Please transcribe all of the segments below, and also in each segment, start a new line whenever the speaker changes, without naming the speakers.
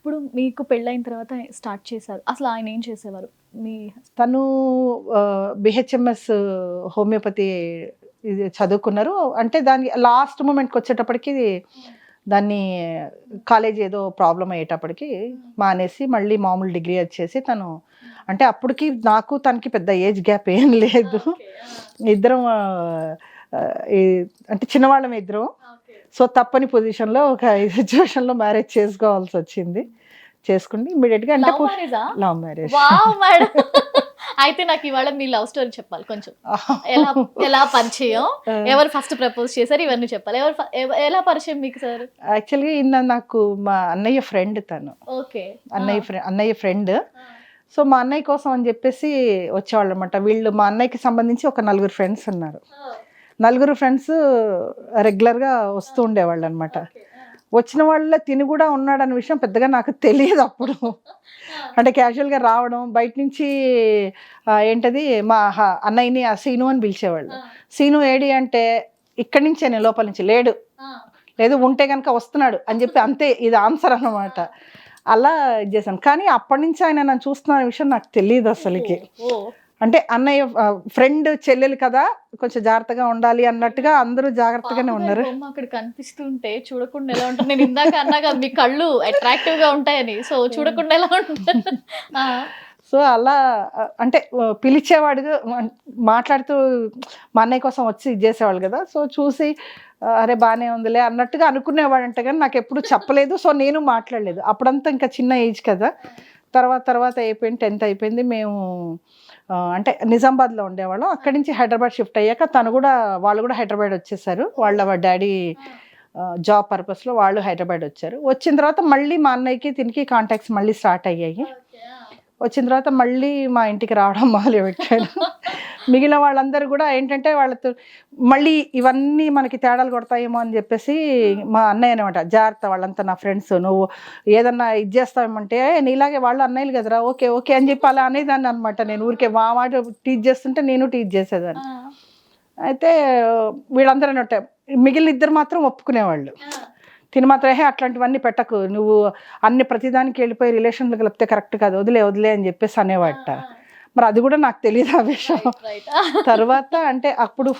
ఇప్పుడు మీకు పెళ్ళైన తర్వాత స్టార్ట్ చేశారు. అసలు ఆయన ఏం చేసేవారు? మీ
తను బిహెచ్ఎంఎస్ హోమియోపతి ఇది చదువుకున్నారు. అంటే దానికి లాస్ట్ మూమెంట్కి వచ్చేటప్పటికి దాన్ని కాలేజ్ ఏదో ప్రాబ్లం అయ్యేటప్పటికి మానేసి మళ్ళీ మామూలు డిగ్రీ వచ్చేసి తను అంటే అప్పటికి నాకు తనకి పెద్ద ఏజ్ గ్యాప్ ఏం లేదు. ఇద్దరం అంటే చిన్నవాళ్ళం ఇద్దరం. సో తప్పని పొజిషన్లో ఒక సిచ్యువేషన్లో మ్యారేజ్ చేసుకోవాల్సి వచ్చింది. చేసుకుంటే ఇమ్మీడియట్గా అంటే లవ్ మ్యారేజ్.
అయితే నాకు ఇవాళ మీ లవ్ స్టోరీ చెప్పాలి కొంచెం. ఎలా ఎలా పరిచయం, ఎవరు ఫస్ట్ ప్రపోజ్ చేశారు, ఇవన్నీ చెప్పాలి. ఎలా పరిచయం మీకు సార్?
యాక్చువల్గా ఈయన నాకు మా అన్నయ్య ఫ్రెండ్ తను.
ఓకే.
అన్నయ్య ఫ్రెండ్. సో మా అన్నయ్య కోసం అని చెప్పేసి వచ్చేవాళ్ళు అనమాట. వీళ్ళు మా అన్నయ్యకి సంబంధించి ఒక 4 ఫ్రెండ్స్ ఉన్నారు. 4 ఫ్రెండ్స్ రెగ్యులర్గా వస్తూ ఉండేవాళ్ళు అనమాట. వచ్చిన వాళ్ళ తిని కూడా ఉన్నాడన్న విషయం పెద్దగా నాకు తెలియదు అప్పుడు. అంటే క్యాజువల్గా రావడం బయట నుంచి ఏంటది మా అన్నయ్యని ఆ సీను అని పిలిచేవాళ్ళు. సీను ఏడి అంటే ఇక్కడి నుంచే నేను లోపల నుంచి లేడు, లేదు ఉంటే కనుక వస్తున్నాడు అని చెప్పి అంతే, ఇది ఆన్సర్ అన్నమాట. అలా ఇది చేశాను. కానీ అప్పటి నుంచి ఆయన నన్ను చూస్తున్న విషయం నాకు తెలియదు అసలుకి. అంటే అన్నయ్య ఫ్రెండ్ చెల్లెలు కదా, కొంచెం జాగ్రత్తగా ఉండాలి అన్నట్టుగా అందరూ జాగ్రత్తగానే ఉన్నారు.
అక్కడ కనిపిస్తుంటే చూడకుండా ఎలా ఉంటుంది? నేను ఇందాక అన్నాగా మీ కళ్ళు అట్రాక్టివ్ గా ఉంటాయని, సో చూడకుండా ఎలా ఉంటుంది?
సో అలా అంటే పిలిచేవాడు, మాట్లాడుతూ మా అన్నయ్య కోసం వచ్చి ఇది చేసేవాళ్ళు కదా. సో చూసి అరే బాగానే ఉందిలే అన్నట్టుగా అనుకునేవాడంట, కానీ నాకు ఎప్పుడు చెప్పలేదు. సో నేను మాట్లాడలేదు. అప్పుడంతా ఇంకా చిన్న ఏజ్ కదా. తర్వాత అయిపోయింది, 10th అయిపోయింది. మేము అంటే నిజామాబాద్లో ఉండేవాళ్ళం. అక్కడి నుంచి హైదరాబాద్ షిఫ్ట్ అయ్యాక వాళ్ళు కూడా హైదరాబాద్ వచ్చేసారు. వాళ్ళ డాడీ జాబ్ పర్పస్లో వాళ్ళు హైదరాబాద్ వచ్చారు. వచ్చిన తర్వాత మళ్ళీ మా అన్నయ్యకి దీనికి కాంటాక్ట్స్ మళ్ళీ స్టార్ట్ అయ్యాయి. వచ్చిన తర్వాత మళ్ళీ మా ఇంటికి రావడం మొదలుపెట్టాడు. మిగిలిన వాళ్ళందరూ కూడా ఏంటంటే వాళ్ళతో మళ్ళీ ఇవన్నీ మనకి తేడాలు కొడతాయేమో అని చెప్పేసి మా అన్నయ్య అనమాట, జాగ్రత్త వాళ్ళంతా నా ఫ్రెండ్స్, నువ్వు ఏదన్నా ఇది చేస్తామంటే నీలాగే వాళ్ళు అన్నయ్యలు కదరా, ఓకే ఓకే అని చెప్పి అలా అనేదాన్ని అనమాట. నేను ఊరికే మా మాట టీచ్ చేస్తుంటే నేను టీచ్ చేసేదాన్ని. అయితే వీళ్ళందరూ అన్నట్టే, మిగిలిన ఇద్దరు మాత్రం ఒప్పుకునేవాళ్ళు. తిని మాత్రం అట్లాంటివన్నీ పెట్టకు, నువ్వు ప్రతిదానికి వెళ్ళిపోయి రిలేషన్లు కలిపితే కరెక్ట్ కాదు, వదిలే అని చెప్పేసి అనేవాట. మరి అది కూడా నాకు తెలియదు ఆ విషయం. తర్వాత అంటే అప్పుడు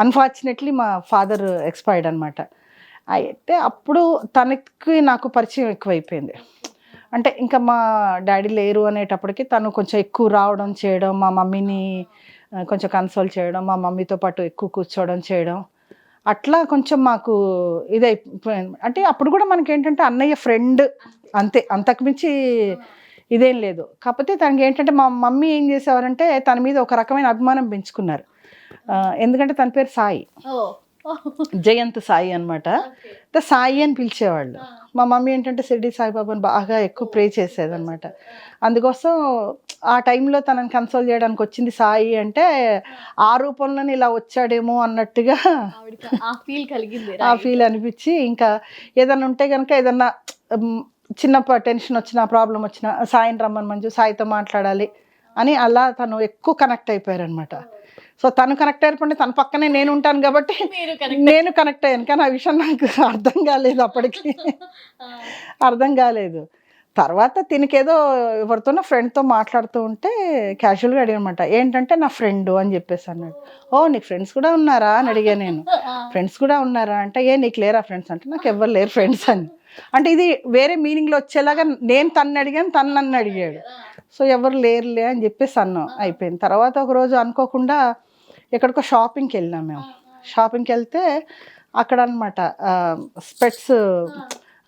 అన్ఫార్చునేట్లీ మా ఫాదర్ ఎక్స్పైర్డ్ అనమాట. అయితే అప్పుడు తనకి నాకు పరిచయం ఎక్కువైపోయింది. అంటే ఇంకా మా డాడీ లేరు అనేటప్పటికి తను కొంచెం ఎక్కువ రావడం చేయడం, మా మమ్మీని కొంచెం కన్సోల్ చేయడం, మా మమ్మీతో పాటు ఎక్కువ కూర్చోవడం చేయడం, అట్లా కొంచెం మాకు ఇదైపోయింది. అంటే అప్పుడు కూడా మనకి ఏంటంటే అన్నయ్య ఫ్రెండ్ అంతే, అంతకుమించి ఇదేం లేదు. కాకపోతే తనకి ఏంటంటే మా మమ్మీ ఏం చేసేవారంటే తన మీద ఒక రకమైన అభిమానం పెంచుకున్నారు. ఎందుకంటే తన పేరు సాయి, జయంత్ సాయి అనమాట. సాయి అని పిలిచేవాళ్ళు. మా మమ్మీ ఏంటంటే షిరిడి సాయిబాబాని బాగా ఎక్కువ ప్రే చేసేదన్నమాట. అందుకోసం ఆ టైంలో తనని కన్సోల్ చేయడానికి వచ్చింది సాయి అంటే ఆ రూపంలోనే ఇలా వచ్చాడేమో అన్నట్టుగా ఆ ఫీల్ అనిపించి, ఇంకా ఏదన్నా ఉంటే కనుక ఏదన్నా చిన్న టెన్షన్ వచ్చినా ప్రాబ్లం వచ్చినా సాయిని రమ్మని మంజు, సాయితో మాట్లాడాలి అని అలా తను ఎక్కువ కనెక్ట్ అయిపోయారనమాట. సో తను కనెక్ట్ అయిపోయింది, తన పక్కనే నేను ఉంటాను కాబట్టి నేను కనెక్ట్ అయ్యాను. కానీ ఆ విషయం నాకు అర్థం కాలేదు, అప్పటికి అర్థం కాలేదు. తర్వాత తినకేదో ఎవరితోనో ఫ్రెండ్తో మాట్లాడుతూ ఉంటే క్యాజువల్గా అడిగనమాట, ఏంటంటే నా ఫ్రెండ్ అని చెప్పేసి అన్నాడు. ఓ నీకు ఫ్రెండ్స్ కూడా ఉన్నారా అని అడిగా నేను. ఫ్రెండ్స్ కూడా ఉన్నారా అంటే నీకు లేరా ఫ్రెండ్స్ అంటే నాకు ఎవరు లేరు ఫ్రెండ్స్ అని. అంటే ఇది వేరే మీనింగ్లో వచ్చేలాగా నేను తన్ను అడిగాను, తను నన్ను అడిగాడు. సో ఎవరు లేరులే అని చెప్పేసి అన్నాం, అయిపోయింది. తర్వాత ఒకరోజు అనుకోకుండా ఎక్కడికో షాపింగ్కి వెళ్ళినాం మేము. షాపింగ్కి వెళ్తే అక్కడ అనమాట స్పెట్స్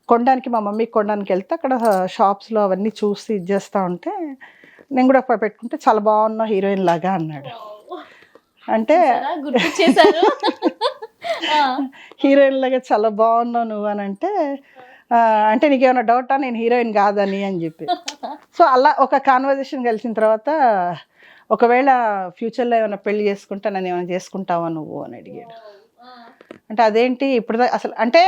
కొనడానికి, మా మమ్మీకి కొనడానికి వెళ్తే అక్కడ షాప్స్లో అవన్నీ చూసి ఇది చేస్తూ ఉంటే నేను కూడా పెట్టుకుంటే చాలా బాగున్నావు హీరోయిన్ లాగా అన్నాడు. అంటే హీరోయిన్ లాగా చాలా బాగున్నావు నువ్వు అని అంటే నీకేమైనా డౌటా నేను హీరోయిన్ కాదని అని చెప్పి. సో అలా ఒక కాన్వర్జేషన్ కలిసిన తర్వాత ఒకవేళ ఫ్యూచర్లో ఏమైనా పెళ్లి చేసుకుంటా నన్ను ఏమైనా చేసుకుంటావా నువ్వు అని అడిగాడు. అంటే అదేంటి ఇప్పుడు అసలు అంటే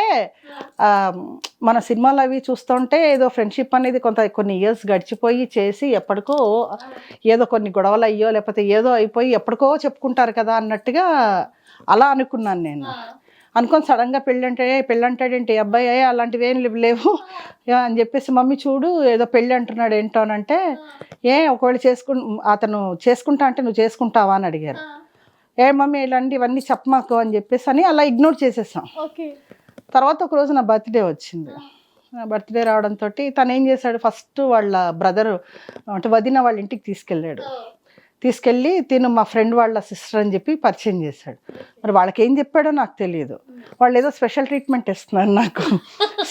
మన సినిమాలు అవి చూస్తుంటే ఏదో ఫ్రెండ్షిప్ అనేది కొన్ని ఇయర్స్ గడిచిపోయి చేసి ఎప్పటికో ఏదో కొన్ని గొడవలు అయ్యో లేకపోతే ఏదో అయిపోయి ఎప్పటికో చెప్పుకుంటారు కదా అన్నట్టుగా అలా అనుకున్నాను నేను. అనుకొని సడన్గా పెళ్ళి అంటాడేంటి అబ్బాయి అలాంటివి ఏం లేవు అని చెప్పేసి మమ్మీ చూడు ఏదో పెళ్ళి అంటున్నాడు ఏంటో అని అంటే ఒకవేళ అతను చేసుకుంటా అంటే నువ్వు చేసుకుంటావా అని అడిగారు. మమ్మీ ఇవన్నీ చెప్పమాకు అని చెప్పేసి అని అలా ఇగ్నోర్ చేసేసాం. తర్వాత ఒక రోజు నా బర్త్డే వచ్చింది. నా బర్త్డే రావడంతో తను ఏం చేశాడు, ఫస్ట్ వాళ్ళ బ్రదర్ అంటే వదిన వాళ్ళ ఇంటికి తీసుకెళ్ళి తిను మా ఫ్రెండ్ వాళ్ళ సిస్టర్ అని చెప్పి పరిచయం చేశాడు. మరి వాళ్ళకి ఏం చెప్పాడో నాకు తెలియదు. వాళ్ళు ఏదో స్పెషల్ ట్రీట్మెంట్ ఇస్తున్నారు నాకు.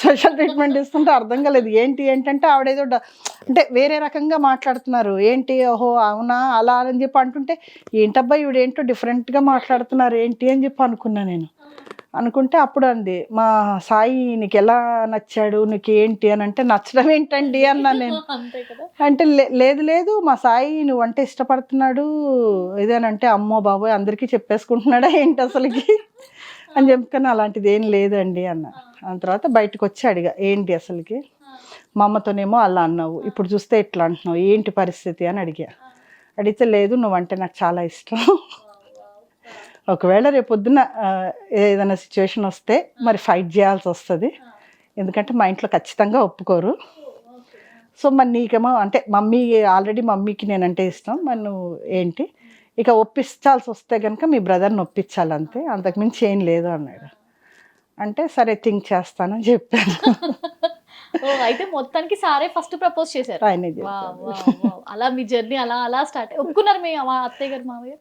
స్పెషల్ ట్రీట్మెంట్ ఇస్తుంటే అర్థం కాలేదు. ఏంటంటే ఆవిడేదో అంటే వేరే రకంగా మాట్లాడుతున్నారు. ఓహో అవునా అలా అని చెప్పి అంటుంటే ఏంటబ్బా ఈవిడేంటో డిఫరెంట్గా మాట్లాడుతున్నారు ఏంటి అని చెప్పి అనుకున్నా నేను. అనుకుంటే అప్పుడు అంది, మా సాయి నీకు ఎలా నచ్చాడు, నీకు ఏంటి అని అంటే నచ్చడం ఏంటండి అన్నా నేను. అంటే లేదు మా సాయి నువ్వు అంటే ఇష్టపడుతున్నాడు ఇదేనంటే అమ్మో బాబోయ్ అందరికీ చెప్పేసుకుంటున్నాడా ఏంటి అసలుకి అని చెప్పుకొని అలాంటిది ఏం లేదండి అన్న. ఆ తర్వాత బయటకు వచ్చి అడిగా ఏంటి అసలుకి, మా అమ్మతోనేమో అలా అన్నావు, ఇప్పుడు చూస్తే ఇట్లా అంటున్నావు, ఏంటి పరిస్థితి అని అడిగితే లేదు నువ్వంటే నాకు చాలా ఇష్టం, ఒకవేళ రేపొద్దున ఏదైనా సిచ్యువేషన్ వస్తే మరి ఫైట్ చేయాల్సి వస్తుంది, ఎందుకంటే మా ఇంట్లో ఖచ్చితంగా ఒప్పుకోరు. సో మరి నీకేమో అంటే మమ్మీకి నేనంటే ఇష్టం, మరి నువ్వు ఏంటి ఇక ఒప్పించాల్సి వస్తే కనుక మీ బ్రదర్ని ఒప్పించాలి అంతే, అంతకుమించి ఏం లేదు అన్నాడు. అంటే సరే థింక్ చేస్తానని చెప్పాను.
అయితే మొత్తానికి సారే ఫస్ట్ ప్రపోజ్ చేశారు.
ఆయనే
అలా మీ జర్నీ అలా స్టార్ట్. ఒప్పుకున్నారు మీ అత్తయ్య గారు మామయ్య?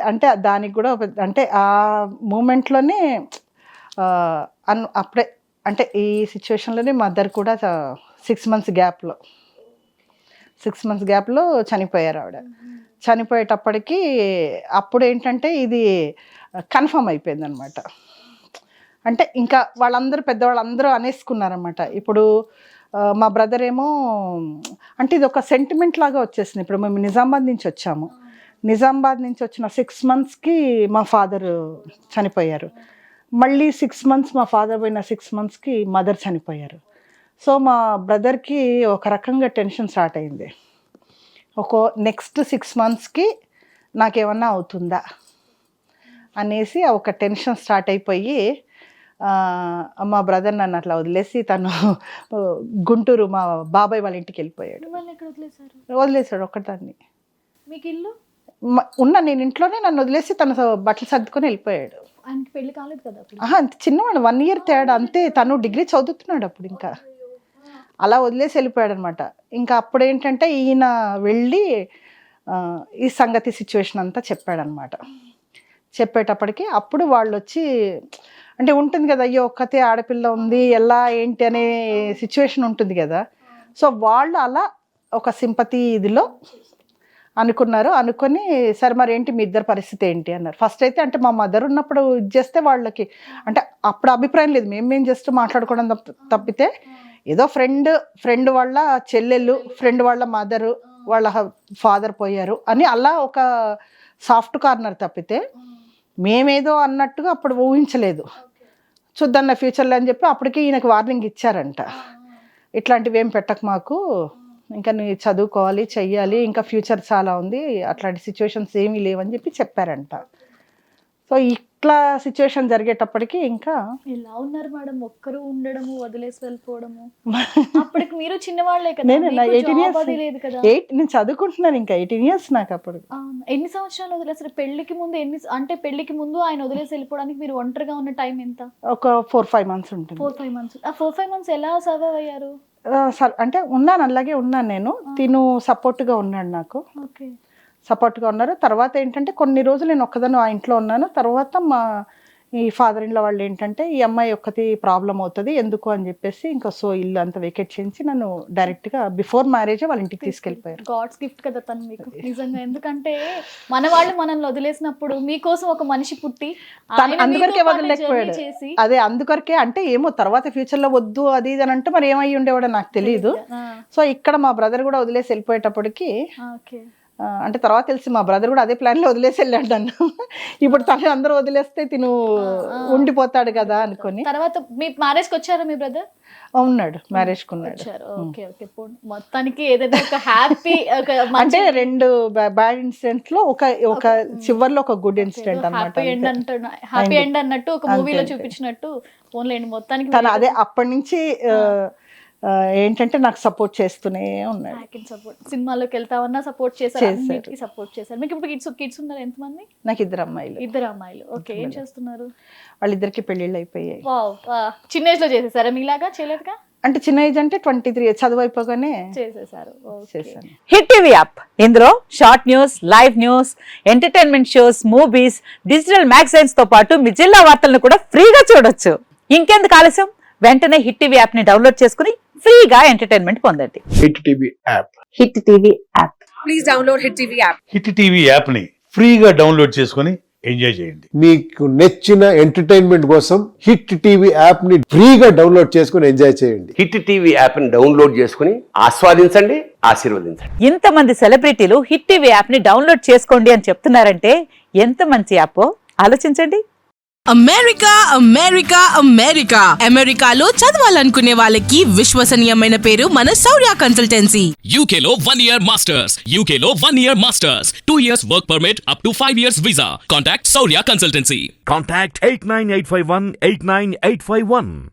అంటే దానికి కూడా అంటే ఆ మూమెంట్లోనే అప్పుడే అంటే ఈ సిచ్యువేషన్లోనే మదర్ కూడా 6 months గ్యాప్లో చనిపోయారు ఆవిడ. చనిపోయేటప్పటికి అప్పుడు ఏంటంటే ఇది కన్ఫర్మ్ అయిపోయింది అనమాట. అంటే ఇంకా వాళ్ళందరూ పెద్దవాళ్ళందరూ అనేసుకున్నారనమాట. ఇప్పుడు మా బ్రదర్ ఏమో అంటే ఇది ఒక సెంటిమెంట్ లాగా వచ్చేసింది. ఇప్పుడు మేము నిజామాబాద్ నుంచి వచ్చాము. నిజామాబాద్ నుంచి వచ్చిన 6 monthsకి మా ఫాదర్ చనిపోయారు. మళ్ళీ 6 months మా ఫాదర్ పోయిన 6 monthsకి మదర్ చనిపోయారు. సో మా బ్రదర్కి ఒక రకంగా టెన్షన్ స్టార్ట్ అయింది. నెక్స్ట్ 6 monthsకి నాకేమన్నా అవుతుందా అనేసి ఒక టెన్షన్ స్టార్ట్ అయిపోయి మా బ్రదర్ నన్ను అట్లా వదిలేసి తను గుంటూరు మా బాబాయ్ వాళ్ళ ఇంటికి వెళ్ళిపోయాడు. వదిలేశాడు ఒక్కదాన్ని.
మీకు ఇల్లు
నేను ఇంట్లోనే నన్ను వదిలేసి తను బట్టలు సర్దుకొని వెళ్ళిపోయాడు.
ఆయనకి పెళ్లి కాలేదు కదా?
అంత చిన్నవాడు, 1 year తేడా అంతే. తను డిగ్రీ చదువుతున్నాడు అప్పుడు. ఇంకా అలా వదిలేసి వెళ్ళిపోయాడు అనమాట. ఇంకా అప్పుడు ఏంటంటే ఈయన వెళ్ళి ఈ సంగతి సిచ్యువేషన్ అంతా చెప్పాడనమాట. చెప్పేటప్పటికి అప్పుడు వాళ్ళు వచ్చి అంటే ఉంటుంది కదా, అయ్యో ఒక్కతే ఆడపిల్ల ఉంది ఎలా ఏంటి అనే సిచ్యువేషన్ ఉంటుంది కదా. సో వాళ్ళు అలా ఒక సింపతి ఇదిలో అనుకొని సరే మరి ఏంటి మీ ఇద్దరు పరిస్థితి ఏంటి అన్నారు. ఫస్ట్ అయితే అంటే మా మదర్ ఉన్నప్పుడు ఇది చేస్తే వాళ్ళకి అంటే అప్పుడు అభిప్రాయం లేదు, మేము జస్ట్ మాట్లాడుకోవడం తప్పితే ఏదో ఫ్రెండ్ వాళ్ళ చెల్లెళ్ళు, ఫ్రెండ్ వాళ్ళ మదరు, వాళ్ళ ఫాదర్ పోయారు అని అలా ఒక సాఫ్ట్ కార్నర్ తప్పితే మేమేదో అన్నట్టుగా అప్పుడు ఊహించలేదు. చూద్దాం ఫ్యూచర్లో అని చెప్పి అప్పటికి ఈయనకు వార్నింగ్ ఇచ్చారంట, ఇట్లాంటివి ఏం పెట్టకు మాకు, ఇంకా నువ్వు చదువుకోవాలి చెయ్యాలి, ఇంకా ఫ్యూచర్ చాలా ఉంది, అట్లాంటి సిచ్యువేషన్స్ ఏమీ లేవని చెప్పి చెప్పారంట. సో ఇట్లా సిచ్యువేషన్ జరిగేటప్పటికి ఇంకా
ఎలా ఉన్నారు మేడం, ఒక్కరు ఉండడము వదిలేసి వెళ్ళిపోవడము. అప్పటికి మీరు చిన్నవాళ్ళే కదా,
నేను 18 years
లేదు కదా.
నేను చదువుకుంటున్నాను, ఇంకా 18 years నాకు అప్పుడు.
ఎన్ని సంవత్సరాలు వదిలేసారు పెళ్లికి ముందు? పెళ్లికి ముందు ఆయన వదిలేసి వెళ్ళిపోవడానికి మీరు ఒంటరిగా ఉన్న టైం ఎంత? ఒక
4-5 months ఉంటుంది.
4-5 months. ఆ 4-5 months ఎలా సర్వైవ్ అయ్యారు?
అంటే ఉన్నాను, అలాగే ఉన్నాను నేను. తిను సపోర్ట్గా ఉన్నాడు నాకు, సపోర్ట్గా ఉన్నారు. తర్వాత ఏంటంటే కొన్ని రోజులు నేను ఒక్కదాన్ని ఆ ఇంట్లో ఉన్నాను. తర్వాత మా ఈ ఫాదర్ ఇన్ లా వాళ్ళు ఏంటంటే ఈ అమ్మాయి ఒక్కటి ప్రాబ్లం అవుతుంది ఎందుకు అని చెప్పేసి ఇంకా సో ఇల్లు అంతా వెకేట్ చేయించి నన్ను డైరెక్ట్గా బిఫోర్ మ్యారేజ్ వాళ్ళ ఇంటికి తీసుకెళ్ళిపోయారు.
గాడ్స్ గిఫ్ట్ కదా తను మీకు నిజంగా. ఎందుకంటే మన వాళ్ళు మనల్ని వదిలేసినప్పుడు మీకోసం ఒక మనిషి పుట్టి
అందుకొరకే వదిలేకపోయాడు. అదే అందుకొరకే అంటే ఏమో తర్వాత ఫ్యూచర్లో వద్దు అది ఇది అని అంటే మరి ఏమై ఉండేవాడో నాకు తెలియదు. సో ఇక్కడ మా బ్రదర్ కూడా వదిలేసి వెళ్ళిపోయేటప్పటికి అంటే తర్వాత తెలిసి మా బ్రదర్ కూడా అదే ప్లాన్లో వదిలేసి వెళ్ళాడు నన్ను. ఇప్పుడు తను అందరూ వదిలేస్తే తిను ఉండిపోతాడు కదా అనుకొని.
తర్వాత మీ మ్యారేజ్కి వచ్చారా మీ బ్రదర్?
ఉన్నాడు, మ్యారేజ్కి ఉన్నాడు.
Okay okay. మొత్తానికి ఏదైనా ఒక హ్యాపీ
అంటే 2 బ్యాడ్ ఇన్సిడెంట్ లో ఒక చివర్లో ఒక గుడ్ ఇన్సిడెంట్ అన్నమాట.
హ్యాపీ ఎండ్ అన్నట్టు ఒక మూవీలో చూపించినట్టు ఓన్లీ మొత్తానికి
తను అదే అప్పటి నుంచి ఏంటంటే నాకు సపోర్ట్ చేస్తూనే ఉన్నాడు.
సపోర్ట్ సినిమాలోకి వెళ్తామన్నా సపోర్ట్ చేశారు, అన్నిటికీ సపోర్ట్ చేశారు. మీకు ఇప్పుడు కిడ్స్ ఉన్నారు ఎంతమంది?
నాకు 2 అమ్మాయిలు.
2 అమ్మాయిలు. ఓకే. ఏం చేస్తున్నారు?
వాళ్ళిద్దరికి పెళ్ళిళ్ళు అయిపోయాయి.
చిన్న ఏజ్ లో చేసేసారా మీలాగా? చేయలేదుగా.
అంటే చిన్న ఏజ్ అంటే 23 చదువు అయిపోగానే
చేసేసారు.
చేశాను.
హిట్ టీవీ యాప్ ఇందులో short news, live news, entertainment shows, movies, digital magazines తో పాటు మీ జిల్లా వార్తలను కూడా ఫ్రీగా చూడొచ్చు. ఇంకెందుకు ఆలస్యం, వెంటనే హిట్ టీవీ యాప్ ని డౌన్లోడ్ చేసుకుని ఫ్రీగా ఎంటర్టైన్మెంట్ పొందండి.
Hit TV app.
Hit TV app.
Please download hit TV app.
Hit TV app ని ఫ్రీగా డౌన్లోడ్ చేసుకొని ఎంజాయ్ చేయండి.
మీకు నచ్చిన ఎంటర్టైన్మెంట్ కోసం హిట్ టీవీ యాప్ ని ఫ్రీగా డౌన్లోడ్ చేసుకొని ఎంజాయ్ చేయండి.
హిట్ టీవీ యాప్ ని డౌన్లోడ్ చేసుకుని ఆస్వాదించండి, ఆశీర్వదించండి.
ఇంతమంది సెలబ్రిటీలు హిట్ టీవీ యాప్ ని డౌన్లోడ్ చేసుకోండి అని చెప్తున్నారంటే ఎంత మంచి యాప్ ఆలోచించండి.
అమెరికా అమెరికా అమెరికా అమెరికాలో చదవాలనుకునే వాళ్ళకి విశ్వసనీయమైన పేరు మన శౌర్య కన్సల్టెన్సీ.
UK లో 1 year masters. UK లో 1 year masters. 2 years work permit up to 5 years visa. Contact Saurya Consultancy.
Contact 89851 89851.